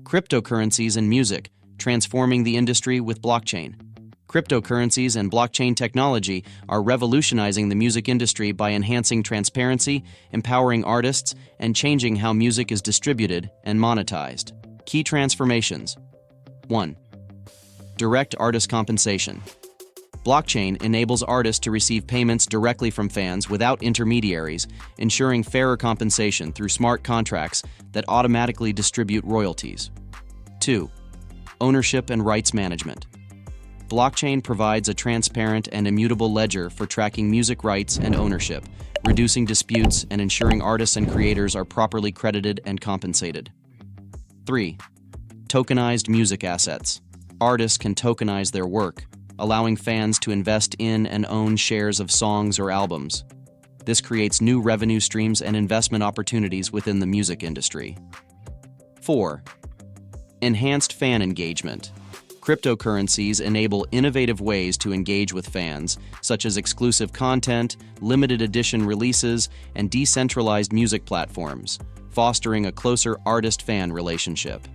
Cryptocurrencies and music, transforming the industry with blockchain. Cryptocurrencies and blockchain technology are revolutionizing the music industry by enhancing transparency, empowering artists, and changing how music is distributed and monetized. Key transformations. 1. Direct artist compensation. Blockchain enables artists to receive payments directly from fans without intermediaries, ensuring fairer compensation through smart contracts that automatically distribute royalties. 2. Ownership and rights management. Blockchain provides a transparent and immutable ledger for tracking music rights and ownership, reducing disputes and ensuring artists and creators are properly credited and compensated. 3. Tokenized music assets. Artists can tokenize their work, allowing fans to invest in and own shares of songs or albums. This creates new revenue streams and investment opportunities within the music industry. 4. Enhanced fan engagement. Cryptocurrencies enable innovative ways to engage with fans, such as exclusive content, limited edition releases, and decentralized music platforms, fostering a closer artist-fan relationship.